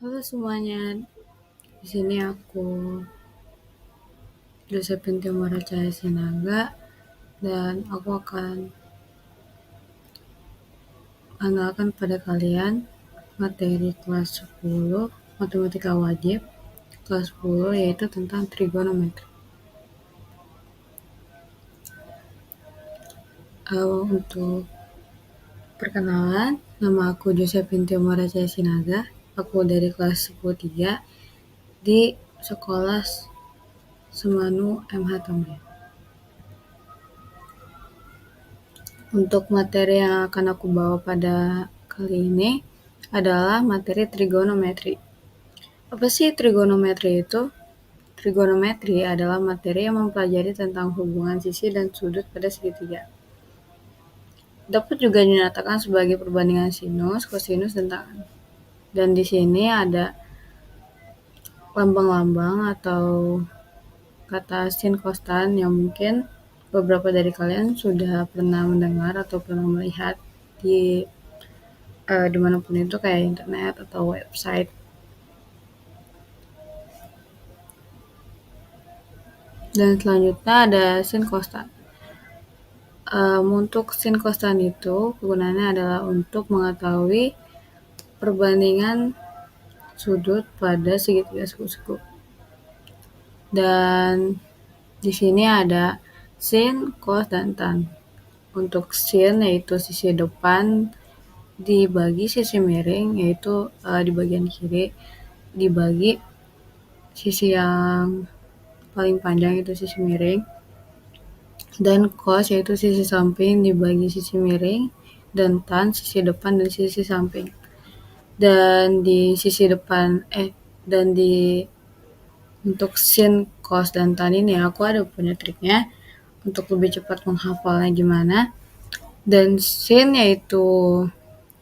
Halo semuanya, di sini aku Josephine Tiomara Cahaya Sinaga dan aku akan mengenalkan pada kalian materi kelas 10 Matematika Wajib kelas 10 yaitu tentang trigonometri. Untuk perkenalan, nama aku Josephine Tiomara Cahaya Sinaga. Aku dari kelas 10-3 di sekolah Semanu MH Tamrin. Untuk materi yang akan aku bawa pada kali ini adalah materi trigonometri. Apa sih trigonometri itu? Trigonometri adalah materi yang mempelajari tentang hubungan sisi dan sudut pada segitiga. Dapat juga dinyatakan sebagai perbandingan sinus, kosinus, dan tan. Dan di sini ada lambang-lambang atau kata sin, cos, tan yang mungkin beberapa dari kalian sudah pernah mendengar atau pernah melihat di dimanapun itu kayak internet atau website. Dan selanjutnya ada sin, cos, tan. Untuk sin, cos, tan itu kegunaannya adalah untuk mengetahui perbandingan sudut pada segitiga siku-siku. Dan di sini ada sin, cos, dan tan. Untuk sin yaitu sisi depan dibagi sisi miring yaitu di bagian kiri dibagi sisi yang paling panjang itu sisi miring, dan cos yaitu sisi samping dibagi sisi miring, dan tan sisi depan dan sisi samping. Dan di sisi depan dan di untuk sin, cos, dan tan ini aku ada punya triknya untuk lebih cepat menghafalnya gimana. Dan sin yaitu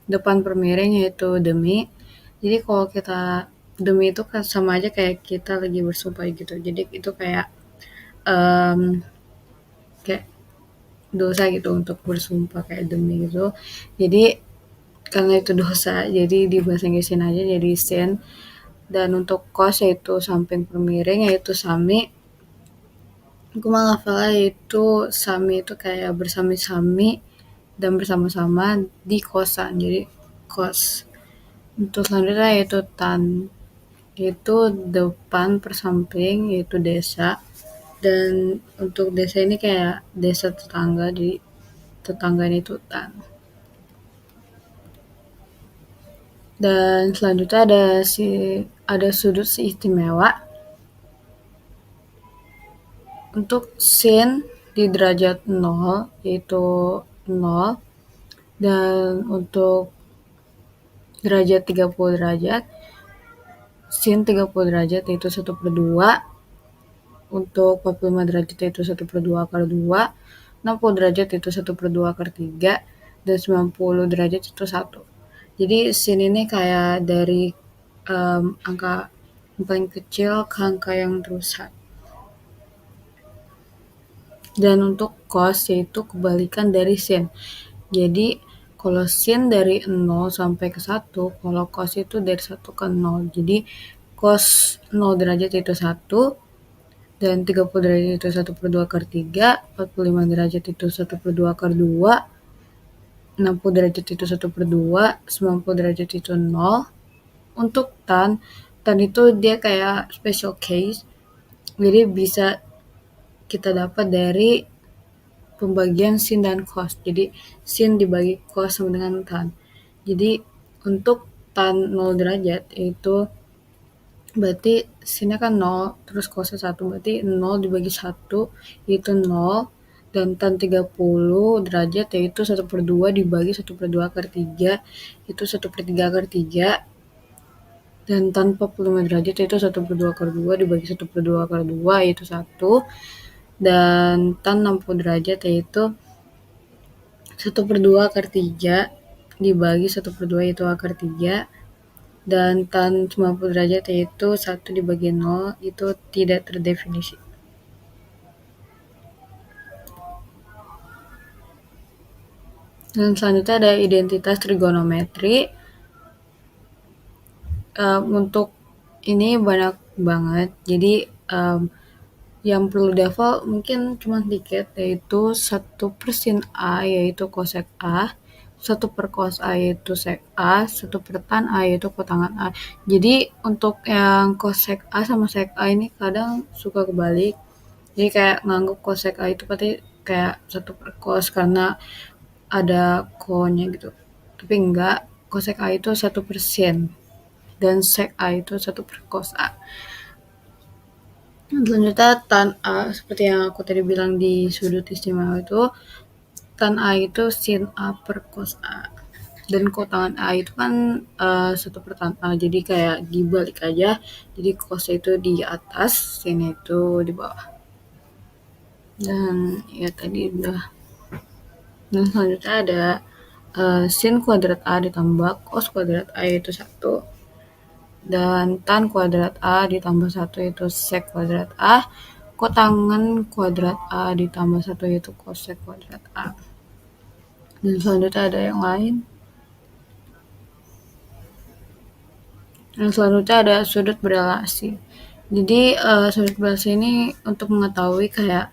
depan per miring yaitu demi. Jadi kalau kita demi itu kan sama aja kayak kita lagi bersumpah gitu. Jadi itu kayak kayak dosa gitu untuk bersumpah kayak demi gitu. Jadi karena itu dosa, jadi di bahasa Inggrisin aja jadi sin. Dan untuk cos yaitu samping per miring yaitu sami. Aku menghafalnya yaitu sami itu kayak bersami-sami dan bersama-sama di kosan, jadi kos. Untuk selanjutnya yaitu tan, yaitu depan per samping yaitu desa. Dan untuk desa ini kayak desa tetangga, di tetangga ini itu tan. Dan selanjutnya ada sudut seistimewa. Untuk sin di derajat 0 yaitu 0, dan untuk derajat 30 derajat sin 30 derajat yaitu 1/2, untuk 45 derajat yaitu 1/2 akar 2, 60 derajat itu 1/2 akar 3, dan 90 derajat itu 1. Jadi sin ini kayak dari angka yang paling kecil ke angka yang terbesar. Dan untuk cos yaitu kebalikan dari sin. Jadi kalau sin dari 0 sampai ke 1, kalau cos itu dari 1 ke 0. Jadi cos 0 derajat itu 1, dan 30 derajat itu 1/2 akar 3, 45 derajat itu 1/2 akar 2, 60 derajat itu 1/2, 90 derajat itu 0. Untuk tan itu dia kayak special case, jadi bisa kita dapat dari pembagian sin dan cos. Jadi sin dibagi cos sama dengan tan. Jadi untuk tan 0 derajat itu berarti sinnya kan 0, terus cosnya 1, berarti 0 dibagi 1 itu 0, dan tan 30 derajat yaitu 1/2 dibagi 1/2 akar 3 itu 1/3 akar 3, dan tan 45 derajat yaitu 1/2 akar 2 dibagi 1/2 akar 2 yaitu 1, dan tan 60 derajat yaitu 1/2 akar 3 dibagi 1/2 yaitu akar 3, dan tan 90 derajat yaitu 1 dibagi 0 itu tidak terdefinisi. Dan selanjutnya ada identitas trigonometri. Untuk ini banyak banget, jadi yang perlu dihafal mungkin cuma dikit, yaitu 1/sin A yaitu cosec A, 1/cos A yaitu sec A, 1/tan A yaitu kotangan A. Jadi untuk yang cosec A sama sec A ini kadang suka kebalik, jadi kayak nganggep cosec A itu pasti kayak 1/cos karena ada ko-nya gitu, tapi enggak, cosec A itu 1/sin dan sec A itu 1/cos A. Selanjutnya tan A, seperti yang aku tadi bilang di sudut istimewa itu, tan A itu sin A/cos A. Dan kotangan A itu kan 1/tan A, jadi kayak dibalik aja. Jadi cos itu di atas, sin itu di bawah. Dan ya tadi udah. Dan selanjutnya ada sin kuadrat A ditambah cos kuadrat A yaitu 1. Dan tan kuadrat A ditambah 1 yaitu sec kuadrat A. Kotangan kuadrat A ditambah 1 yaitu cosec kuadrat A. Dan selanjutnya ada yang lain. Yang selanjutnya ada sudut berelasi. Jadi sudut berelasi ini untuk mengetahui kayak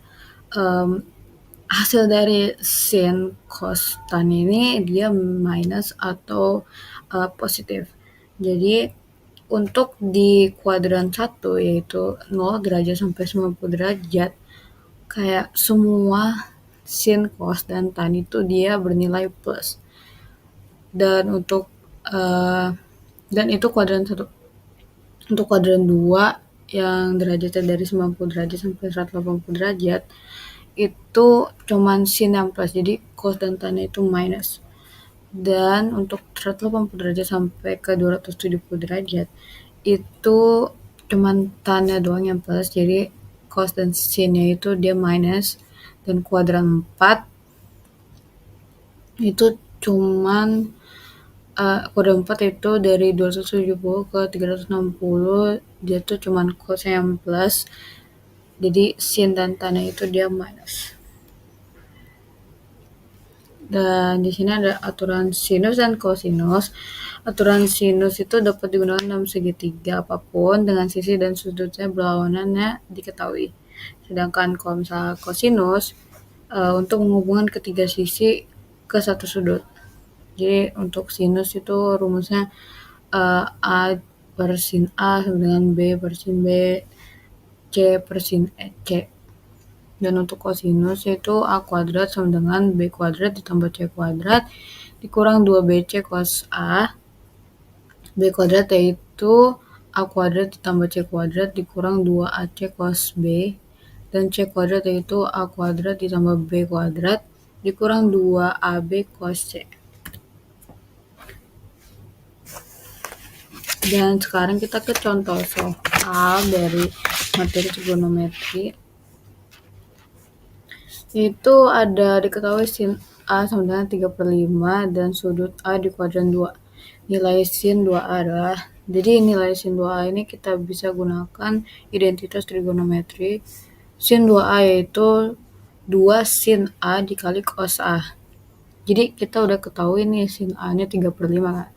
hasil dari sin cos tan ini dia minus atau positif. Jadi untuk di kuadran 1 yaitu 0 derajat sampai 90 derajat, kayak semua sin cos dan tan itu dia bernilai plus. Dan untuk dan itu kuadran 1. Untuk kuadran 2 yang derajatnya dari 90 derajat sampai 180 derajat itu cuman sin yang plus, jadi cos dan tan itu minus. Dan untuk 180 derajat sampai ke 270 derajat itu cuman tannya doang yang plus, jadi cos dan sinnya itu dia minus. Dan kuadran 4 itu cuman kuadran 4 itu dari 270 ke 360 dia tuh cuman cos yang plus, jadi sin dan tannya itu dia minus. Dan di sini ada aturan sinus dan kosinus. Aturan sinus itu dapat digunakan dalam segitiga apapun dengan sisi dan sudutnya berlawanannya diketahui. Sedangkan kalau misalnya kosinus untuk menghubungkan ketiga sisi ke satu sudut. Jadi untuk sinus itu rumusnya A per sin A sama dengan B per sin B, C per sin C. Dan untuk kosinus itu A kuadrat sama dengan B kuadrat ditambah C kuadrat dikurang 2BC cos A. B kuadrat yaitu A kuadrat ditambah C kuadrat dikurang 2AC cos B. Dan C kuadrat yaitu A kuadrat ditambah B kuadrat dikurang 2AB cos C. Dan sekarang kita ke contoh soal dari materi trigonometri. Itu ada diketahui sin A sama dengan 3/5 dan sudut A di kuadran 2. Nilai sin 2A adalah, jadi nilai sin 2A ini kita bisa gunakan identitas trigonometri. Sin 2A yaitu 2 sin A dikali cos A. Jadi kita udah ketahui nih sin A-nya 3/5 kan.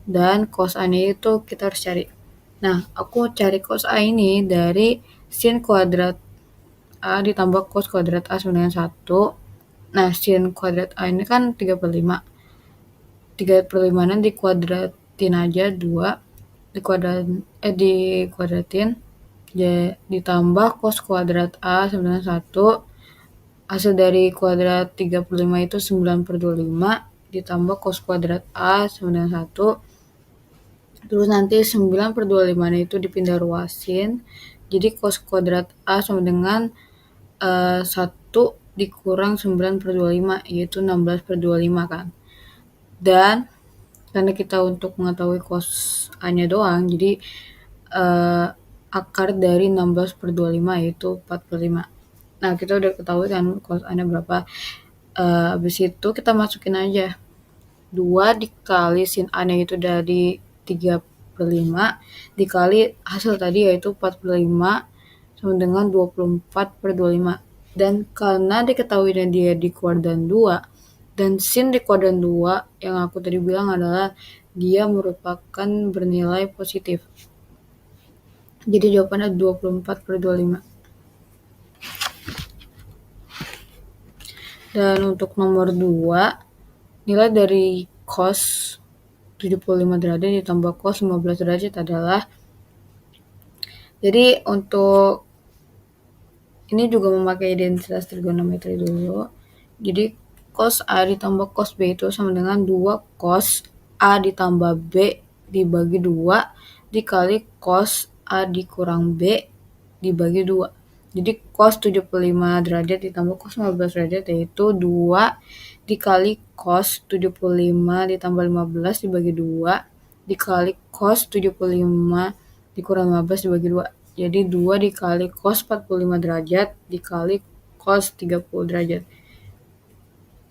Dan cos A-nya itu kita harus cari. Nah, aku cari cos A ini dari sin kuadrat A ditambah cos kuadrat A sama dengan 1. Nah, sin kuadrat A ini kan 3/5. 3/5-nya dikuadratin aja 2. Dikuadratin. Ditambah cos kuadrat A sama dengan 1. Hasil dari kuadrat 3/5 itu 9/25. Ditambah cos kuadrat A sama dengan 1. Terus nanti 9/25 itu dipindah ruasin. Jadi cos kuadrat A sama dengan 1 dikurang 9/25 yaitu 16/25 kan. Dan karena kita untuk mengetahui cos A-nya doang, jadi akar dari 16/25 yaitu 4/5. Nah, kita udah ketahui kan cos A-nya berapa. Habis itu kita masukin aja 2 dikali sin A-nya itu dari 3/5 dikali hasil tadi yaitu 4/5 sama dengan 24/25. Dan karena diketahuinya dia di kuadran 2 dan sin di kuadran 2 yang aku tadi bilang adalah dia merupakan bernilai positif. Jadi jawabannya 24/25. Dan untuk nomor 2, nilai dari cos 75 derajat ditambah cos 15 derajat adalah, jadi untuk ini juga memakai identitas trigonometri dulu. Jadi cos A ditambah cos B itu sama dengan 2 cos A ditambah B dibagi 2 dikali cos A dikurang B dibagi 2. Jadi cos 75 derajat ditambah cos 15 derajat yaitu 2 dikali cos 75 ditambah 15 dibagi 2 dikali cos 75 dikurang 15 dibagi 2. Jadi 2 dikali cos 45 derajat dikali cos 30 derajat.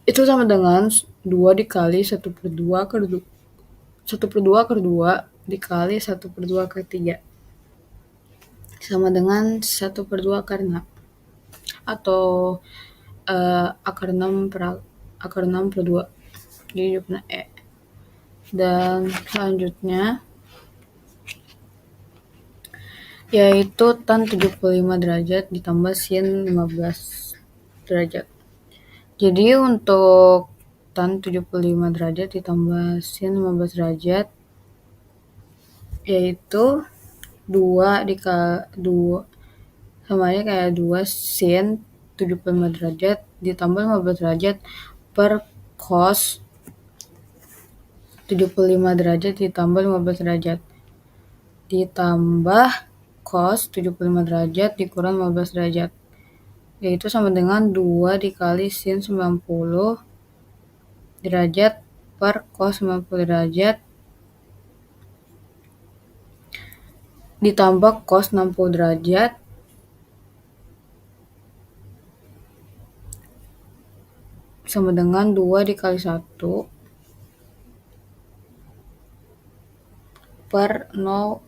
Itu sama dengan 2 dikali 1/2 akar 2 1/2 akar 2 dikali 1/2 akar 3 sama dengan 1/2 akar 6 atau akar 6/2. Jadi jawabannya E. Dan selanjutnya yaitu tan 75 derajat ditambah sin 15 derajat. Jadi untuk tan 75 derajat ditambah sin 15 derajat yaitu 2 dikali 2 sama aja kayak 2 sin 75 derajat ditambah 15 derajat per cos 75 derajat ditambah 15 derajat ditambah cos 75 derajat dikurang 15 derajat yaitu sama dengan 2 dikali sin 90 derajat per cos 90 derajat ditambah cos 60 derajat sama dengan 2 dikali 1 per 0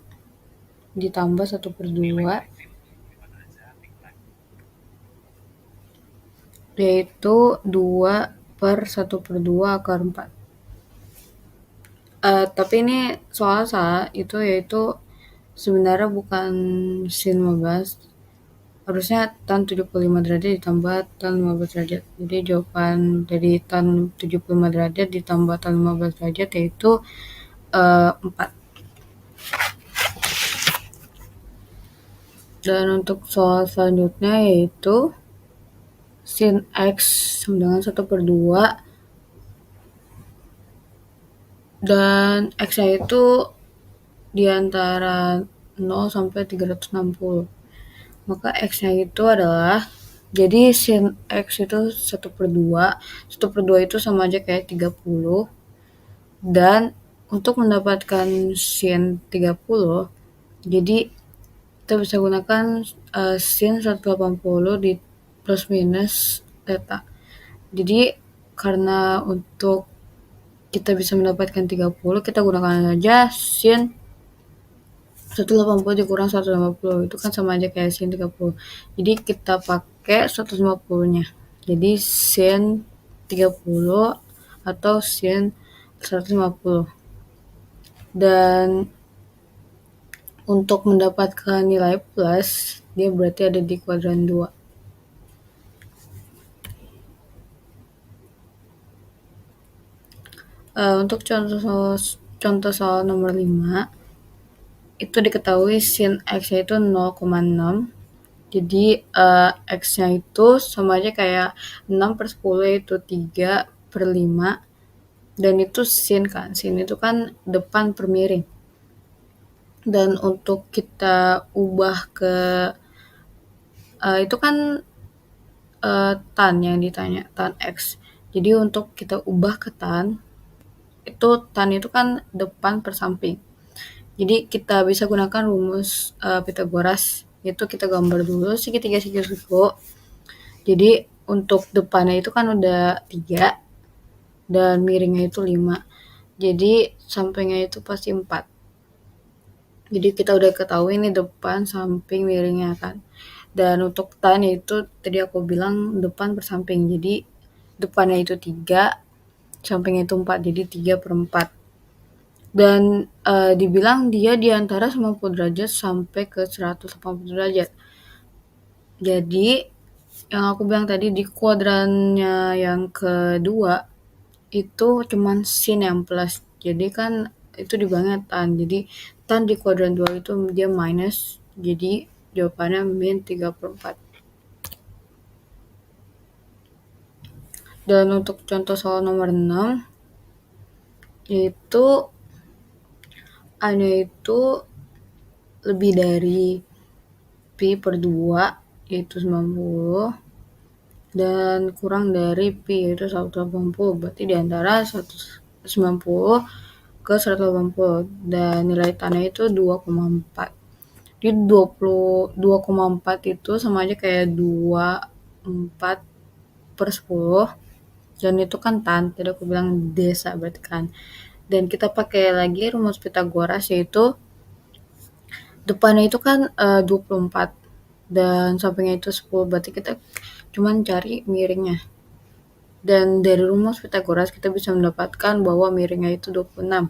ditambah 1/2 yaitu 2 per 1/2 akar 4. Tapi ini soal salah, itu yaitu sebenarnya bukan sin 15, harusnya tan 75 derajat ditambah tan 15 derajat. Jadi jawaban dari tan 75 derajat ditambah tan 15 derajat yaitu 4. Dan untuk soal selanjutnya yaitu sin X sama dengan 1/2 dan X-nya itu di antara 0 sampai 360. Maka X-nya itu adalah, jadi sin X itu 1/2. 1/2 itu sama aja kayak 30. Dan untuk mendapatkan sin 30, jadi kita bisa gunakan sin 180 di plus minus theta. Jadi karena untuk kita bisa mendapatkan 30, kita gunakan saja sin 180 dikurang 150, itu kan sama aja kayak sin 30. Jadi kita pakai 150-nya. Jadi sin 30 atau sin 150. Dan untuk mendapatkan nilai plus, dia berarti ada di kuadran 2. Untuk contoh soal nomor 5, itu diketahui sin X-nya itu 0,6. Jadi X-nya itu sama aja kayak 6/10 yaitu 3/5. Dan itu sin kan, sin itu kan depan per miring. Dan untuk kita ubah ke itu kan tan yang ditanya, tan X. Jadi untuk kita ubah ke tan itu kan depan per samping. Jadi kita bisa gunakan rumus Pythagoras, yaitu kita gambar dulu segitiga siku. Jadi untuk depannya itu kan udah 3 dan miringnya itu 5. Jadi sampingnya itu pasti 4. Jadi kita udah ketahui ini depan, samping, miringnya kan. Dan untuk tan itu tadi aku bilang depan per samping. Jadi depannya itu 3, sampingnya itu 4. Jadi 3/4. dan dibilang dia di antara 90 derajat sampai ke 180 derajat. Jadi yang aku bilang tadi di kuadrannya yang kedua itu cuman sin yang plus. Jadi kan itu dibilangnya tan. Jadi tan di kuadran 2 itu dia minus. Jadi jawabannya min 34. Dan untuk contoh soal nomor 6 yaitu A-nya itu lebih dari pi per 2 yaitu 90 dan kurang dari pi yaitu 180. Berarti di antara 190 ke 180 dan nilai tannya itu 2,4. Jadi 2,4 itu sama aja kayak 24 per 10 dan itu kan tan, tadi aku bilang desa berarti kan. Dan kita pakai lagi rumus Pitagoras yaitu depannya itu kan 24 dan sampingnya itu 10, berarti kita cuman cari miringnya. Dan dari rumus Pitagoras kita bisa mendapatkan bahwa miringnya itu 26.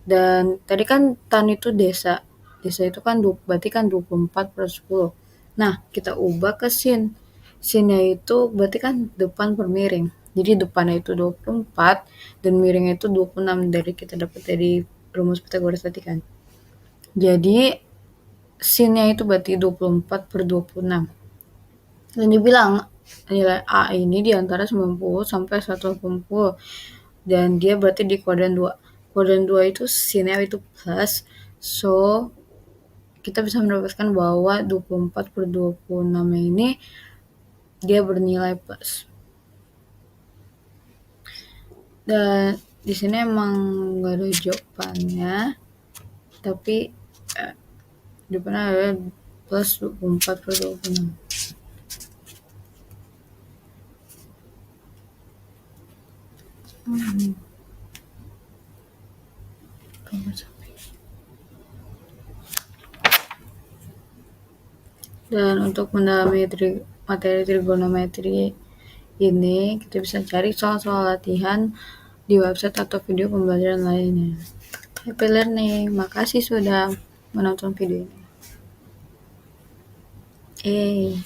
Dan tadi kan tan itu desa. Desa itu kan berarti kan 24 per 10. Nah, kita ubah ke sin. Sinnya itu berarti kan depan per miring. Jadi depannya itu 24 dan miringnya itu 26 dari kita dapat dari rumus Pitagoras tadi kan. Jadi sinnya itu berarti 24 per 26. Dan dibilang nilai A ini di antara 90 sampai 180. Dan dia berarti di kuadran 2. Kuadran 2 itu sinnya itu plus. So, kita bisa mendapatkan bahwa 24 per 26 ini dia bernilai plus. Dan di sini emang nggak ada jawabannya, tapi jawabannya adalah plus 24 per 26. Dan untuk mendalami materi trigonometri ini, kita bisa cari soal-soal latihan di website atau video pembelajaran lainnya. Happy learning, makasih sudah menonton video ini.